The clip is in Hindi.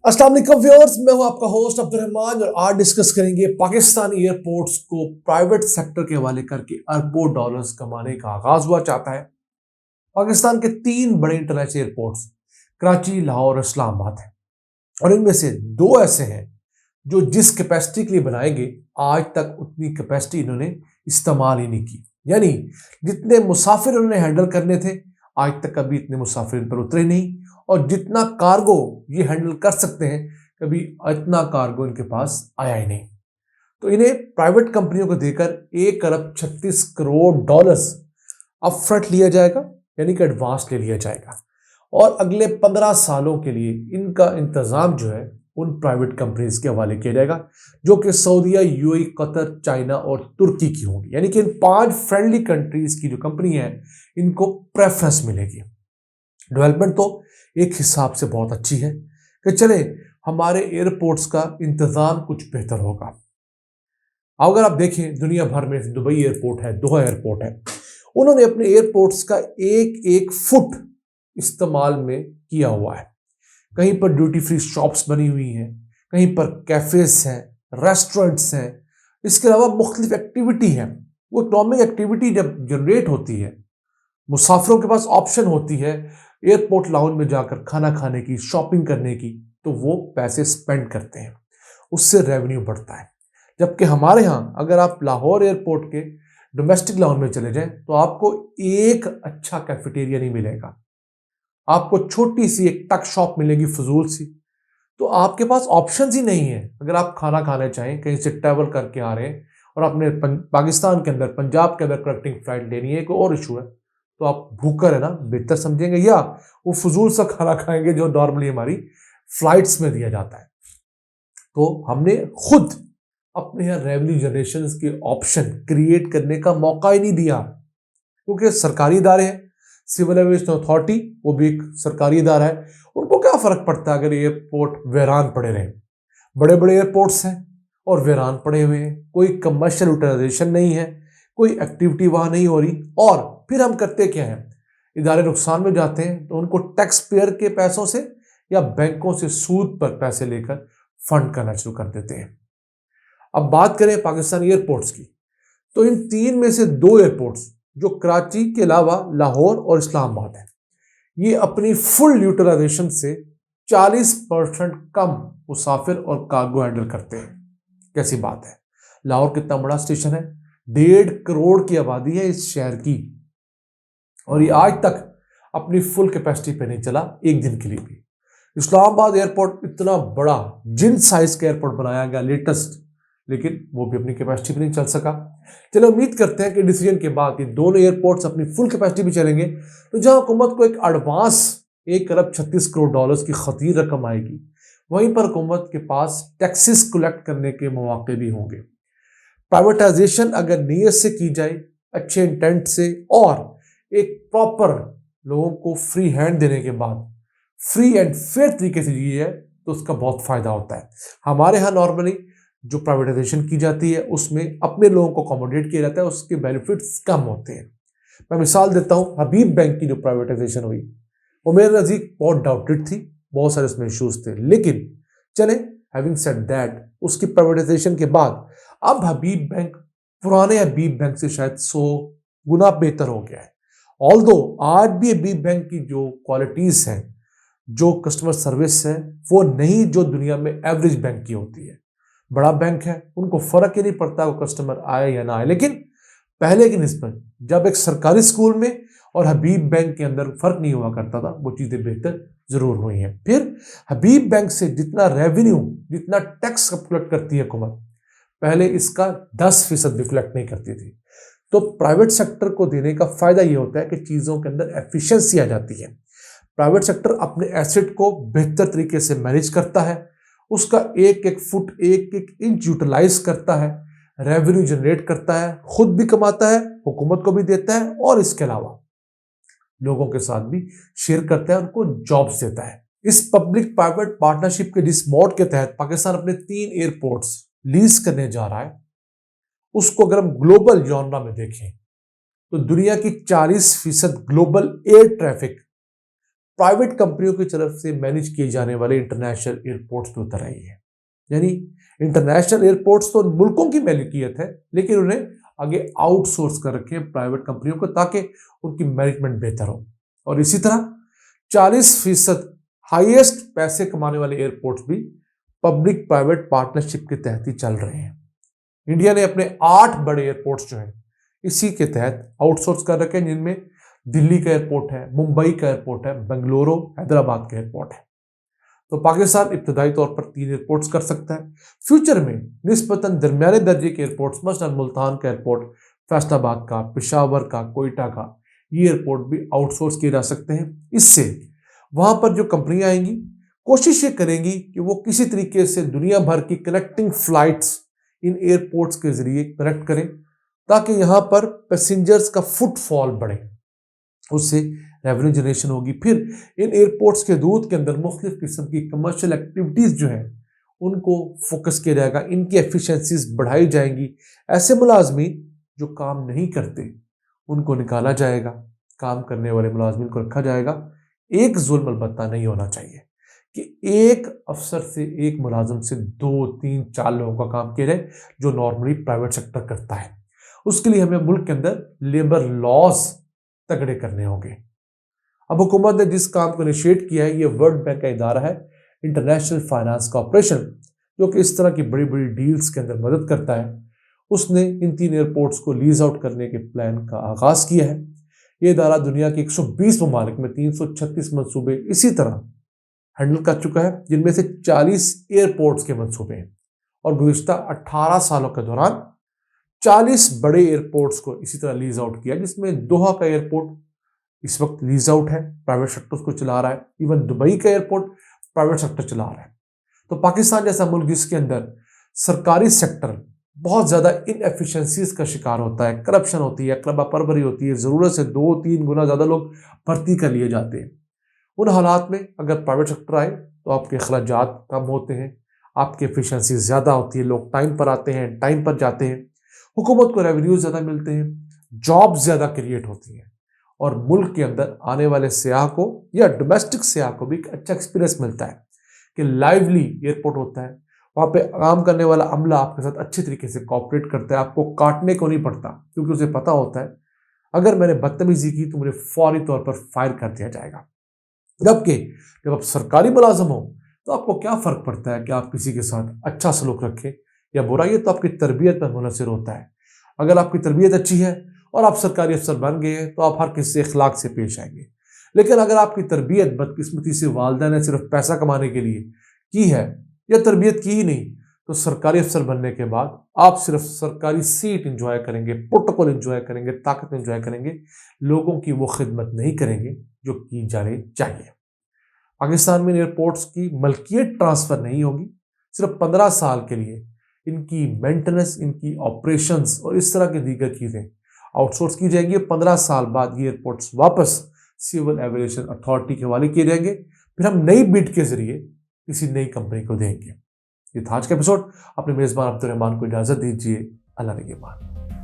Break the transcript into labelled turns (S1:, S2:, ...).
S1: अस्सलाम वालेकुम व्यूअर्स, मैं हूं आपका होस्ट अब्दुल रहमान और आज डिस्कस करेंगे पाकिस्तान एयरपोर्ट्स को प्राइवेट सेक्टर के हवाले करके अरबों डॉलर्स कमाने का आगाज हुआ चाहता है। पाकिस्तान के तीन बड़े इंटरनेशनल एयरपोर्ट्स कराची, लाहौर और इस्लामाबाद हैं और इनमें से दो ऐसे हैं जो जिस कैपेसिटी के लिए बनाए गए आज तक उतनी कैपेसिटी इन्होंने इस्तेमाल ही नहीं की। यानी जितने मुसाफिर उन्होंने हैंडल करने थे आज तक कभी इतने मुसाफिर इन पर उतरे नहीं, और जितना कार्गो ये हैंडल कर सकते हैं कभी इतना कार्गो इनके पास आया ही नहीं। तो इन्हें प्राइवेट कंपनियों को देकर 1 अरब 36 करोड़ डॉलर्स अपफ्रंट लिया जाएगा, यानी कि एडवांस ले लिया जाएगा, और अगले 15 सालों के लिए इनका इंतजाम जो है उन प्राइवेट कंपनीज के हवाले किया जाएगा, जो कि सऊदीया, यूएई, कतर, चाइना और तुर्की की होंगी। यानी कि इन 5 फ्रेंडली कंट्रीज की जो कंपनी है इनको प्रेफरेंस मिलेगी। डेवलपमेंट तो एक हिसाब से बहुत अच्छी है कि चले हमारे एयरपोर्ट्स का इंतजाम कुछ बेहतर होगा। अगर आप देखें दुनिया भर में, दुबई एयरपोर्ट है, दोहा एयरपोर्ट है, उन्होंने अपने एयरपोर्ट्स का एक एक फुट इस्तेमाल में किया हुआ है। कहीं पर ड्यूटी फ्री शॉप्स बनी हुई हैं, कहीं पर कैफेज हैं, रेस्टोरेंट्स हैं, इसके अलावा मुख्तलिफ एक्टिविटी है। वो इकोनॉमिक एक्टिविटी जब जनरेट होती है, मुसाफिरों के पास ऑप्शन होती है एयरपोर्ट लाउंज में जाकर खाना खाने की, शॉपिंग करने की, तो वो पैसे स्पेंड करते हैं, उससे रेवेन्यू बढ़ता है। जबकि हमारे यहाँ अगर आप लाहौर एयरपोर्ट के डोमेस्टिक लाउंज में चले जाएं तो आपको एक अच्छा कैफेटेरिया नहीं मिलेगा, आपको छोटी सी एक टक शॉप मिलेगी फजूल सी। तो आपके पास ऑप्शंस ही नहीं है। अगर आप खाना खाना चाहें, कहीं से ट्रैवल करके आ रहे हैं और आपने पाकिस्तान के अंदर, पंजाब के अंदर कनेक्टिंग फ्लाइट लेनी है, कोई और इशू है, तो आप भूखर है ना बेहतर समझेंगे, या वो फजूल सा खाना खाएंगे जो नॉर्मली हमारी फ्लाइट्स में दिया जाता है। तो हमने खुद अपने यहाँ रेवेन्यू जनरेशन के ऑप्शन क्रिएट करने का मौका ही नहीं दिया, क्योंकि सरकारी इदारे हैं, सिविल एविएशन अथॉरिटी वो भी एक सरकारी इदारा है, उनको क्या फर्क पड़ता है अगर एयरपोर्ट वीरान पड़े रहे। बड़े बड़े एयरपोर्ट्स हैं और वीरान पड़े हुए हैं, कोई कमर्शियल यूटिलाइजेशन नहीं है, कोई एक्टिविटी वहां नहीं हो रही, और फिर हम करते क्या है, इदारे नुकसान में जाते हैं तो उनको टैक्स पेयर के पैसों से या बैंकों से सूद पर पैसे लेकर फंड करना शुरू कर देते हैं। अब बात करें पाकिस्तान एयरपोर्ट्स की, तो इन तीन में से दो एयरपोर्ट्स जो कराची के अलावा लाहौर और इस्लामाबाद है, ये अपनी फुल यूटिलाइजेशन से 40% कम मुसाफिर और कार्गो हैंडल करते हैं। कैसी बात है, लाहौर कितना बड़ा स्टेशन है, 1.5 करोड़ की आबादी है इस शहर की, और ये आज तक अपनी फुल कैपेसिटी पे नहीं चला एक दिन के लिए भी। इस्लामाबाद एयरपोर्ट इतना बड़ा जिन साइज का एयरपोर्ट बनाया गया लेटेस्ट, लेकिन वो भी अपनी कैपेसिटी पे नहीं चल सका। चलो उम्मीद करते हैं कि डिसीजन के बाद ये दोनों एयरपोर्ट्स अपनी फुल कैपेसिटी पे चलेंगे, तो जहां हुकूमत को एक एडवांस 1 अरब 36 करोड़ डॉलर्स की खतीर रकम आएगी, वहीं पर हुकूमत के पास टैक्सेस कलेक्ट करने के मौके भी होंगे। प्राइवेटाइजेशन अगर नीयत से की जाए, अच्छे इंटेंट से, और एक प्रॉपर लोगों को फ्री हैंड देने के बाद फ्री एंड फेयर तरीके से दी जाए, तो उसका बहुत फायदा होता है। हमारे यहाँ नॉर्मली जो प्राइवेटाइजेशन की जाती है उसमें अपने लोगों को अकोमोडेट किया जाता है, उसके बेनिफिट्स कम होते हैं। मैं मिसाल देता हूँ, हबीब बैंक की जो प्राइवेटाइजेशन हुई वो मेरे नज़दीक बहुत डाउटेड थी, बहुत सारे उसमें इश्यूज थे, लेकिन चले हैविंग सेड दैट, उसकी प्राइवेटाइजेशन के बाद अब हबीब बैंक पुराने हबीब बैंक से शायद 100 गुना बेहतर हो गया है। ऑल्दो आज भी हबीब बैंक की जो क्वालिटीज हैं, जो कस्टमर सर्विस है, वो नहीं जो दुनिया में एवरेज बैंक की होती है। बड़ा बैंक है, उनको फर्क ही नहीं पड़ता वो कस्टमर आए या ना आए, लेकिन पहले की निस्बत जब एक सरकारी स्कूल में और हबीब बैंक के अंदर फर्क नहीं हुआ करता था, वो चीजें बेहतर जरूर हुई हैं। फिर हबीब बैंक से जितना रेवेन्यू, जितना टैक्स कलेक्ट करती है हुकूमत, पहले इसका 10% भी कलेक्ट नहीं करती थी। तो प्राइवेट सेक्टर को देने का फायदा ये होता है कि चीजों के अंदर एफिशिएंसी आ जाती है। प्राइवेट सेक्टर अपने एसेट को बेहतर तरीके से मैनेज करता है, उसका एक एक फुट, एक एक इंच यूटिलाइज करता है, रेवेन्यू जनरेट करता है, खुद भी कमाता है, हुकूमत को भी देता है, और इसके अलावा लोगों के साथ भी शेयर करता है, उनको जॉब्स देता है। इस पब्लिक प्राइवेट पार्टनरशिप के जिस मोड के तहत पाकिस्तान अपने 3 एयरपोर्ट्स लीज करने जा रहा है, उसको अगर हम ग्लोबल जॉनरा में देखें तो दुनिया की 40% ग्लोबल एयर ट्रैफिक प्राइवेट कंपनियों की तरफ से मैनेज किए जाने वाले इंटरनेशनल एयरपोर्ट्स पे उतर रही है। यानी इंटरनेशनल एयरपोर्ट्स तो मुल्कों की मिल्कियत है, लेकिन उन्हें आगे आउटसोर्स कर रखे हैं प्राइवेट कंपनियों को, ताकि उनकी मैनेजमेंट बेहतर हो। और इसी तरह 40% हाईएस्ट पैसे कमाने वाले एयरपोर्ट्स भी पब्लिक प्राइवेट पार्टनरशिप के तहत ही चल रहे हैं। इंडिया ने अपने 8 बड़े एयरपोर्ट्स जो हैं इसी के तहत आउटसोर्स कर रखे हैं, जिनमें दिल्ली का एयरपोर्ट है, मुंबई का एयरपोर्ट है, बेंगलुरु, हैदराबाद का एयरपोर्ट है। तो पाकिस्तान इब्तदाई तौर पर 3 एयरपोर्ट्स कर सकता है। फ्यूचर में निस्बतन दरमियाने दर्जे के एयरपोर्ट्स, मसलन मुल्तान का एयरपोर्ट, फैसलाबाद का, पेशावर का, कोयटा का, ये एयरपोर्ट भी आउटसोर्स किए जा सकते हैं। इससे वहां पर जो कंपनियां आएंगी कोशिश ये करेंगी कि वो किसी तरीके से दुनिया भर की कनेक्टिंग फ्लाइट्स इन एयरपोर्ट्स के जरिए कनेक्ट करें, ताकि यहां पर पैसेंजर्स का फुटफॉल बढ़े, उससे रेवेन्यू जनरेशन होगी। फिर इन एयरपोर्ट्स के दूध के अंदर मुख्तलिफ किस्म की कमर्शियल एक्टिविटीज जो हैं उनको फोकस किया जाएगा, इनकी एफिशिएंसीज बढ़ाई जाएंगी। ऐसे मुलाजमीन जो काम नहीं करते उनको निकाला जाएगा, काम करने वाले मुलाजमीन को रखा जाएगा। एक जुल्म अलबत्ता नहीं होना चाहिए कि एक अफसर से, एक मुलाजिम से 2, 3, 4 लोगों का काम किया जाए, जो नॉर्मली प्राइवेट सेक्टर करता है। उसके लिए हमें मुल्क के अंदर लेबर लॉज तगड़े करने होंगे। अब हुकूमत ने जिस काम को इनिशिएट किया है, ये वर्ल्ड बैंक का इदारा है, इंटरनेशनल फाइनेंस कॉर्पोरेशन, जो कि इस तरह की बड़ी बड़ी डील्स के अंदर मदद करता है। उसने इन 3 एयरपोर्ट्स को लीज आउट करने के प्लान का आगाज किया है। ये इदारा दुनिया के 120 ममालिक में 336 मंसूबे इसी तरह हैंडल कर चुका है, जिनमें से 40 एयरपोर्ट्स के मंसूबे हैं। और गुज़िश्ता 18 सालों के दौरान 40 बड़े एयरपोर्ट्स को इसी तरह लीज आउट किया, जिसमें दोहा का एयरपोर्ट इस वक्त लीज आउट है, प्राइवेट सेक्टर उसको चला रहा है। इवन दुबई का एयरपोर्ट प्राइवेट सेक्टर चला रहा है। तो पाकिस्तान जैसा मुल्क जिसके अंदर सरकारी सेक्टर बहुत ज्यादा इनएफिशिएंसीज का शिकार होता है, करप्शन होती है, क्लबा परवरी होती है, जरूरत से 2-3 गुना ज्यादा लोग भर्ती कर लिए जाते हैं, उन हालात में अगर प्राइवेट सेक्टर आए तो आपके अखराजात कम होते हैं, आपकी एफिशिएंसी ज्यादा होती है, लोग टाइम पर आते हैं, टाइम पर जाते हैं, हुकूमत को रेवेन्यू ज्यादा मिलते हैं, जॉब ज्यादा क्रिएट होती है, और मुल्क के अंदर आने वाले सयाह को या डोमेस्टिक सयाह को भी एक अच्छा एक्सपीरियंस मिलता है कि लाइवली एयरपोर्ट होता है, वहाँ पे काम करने वाला अमला आपके साथ अच्छे तरीके से कोऑपरेट करता है, आपको काटने को नहीं पड़ता, क्योंकि उसे पता होता है अगर मैंने बदतमीजी की तो मुझे फौरी तौर पर फायर कर दिया जाएगा। जबकि जब आप सरकारी मुलाजिम हो तो आपको क्या फ़र्क पड़ता है कि आप किसी के साथ अच्छा सलूक रखें या बुरा, ये तो आपकी तरबियत पर मुनहसर होता है। अगर आपकी तरबियत अच्छी है और आप सरकारी अफसर बन गए हैं तो आप हर किसी से इखलाक से पेश आएंगे। लेकिन अगर आपकी तरबियत बदकिस्मती से वालिदैन ने सिर्फ पैसा कमाने के लिए की है या तरबियत की ही नहीं, तो सरकारी अफसर बनने के बाद आप सिर्फ सरकारी सीट इंजॉय करेंगे, प्रोटोकॉल इंजॉय करेंगे, ताकत इंजॉय करेंगे, लोगों की वो खिदमत नहीं करेंगे जो की जानी चाहिए। पाकिस्तान में एयरपोर्ट्स की मलकियत ट्रांसफर नहीं होगी, सिर्फ 15 साल के लिए इनकी मेंटेनेंस, इनकी ऑपरेशंस और इस तरह की दीगर चीज़ें आउटसोर्स की जाएंगी। 15 साल बाद ये एयरपोर्ट्स वापस सिविल एविएशन अथॉरिटी के हवाले किए जाएंगे, फिर हम नई बिड के जरिए किसी नई कंपनी को देंगे। ये था आज का एपिसोड। अपने मेजबान अब्दुल रहमान को इजाजत दीजिए। अल्लाह निगहबान।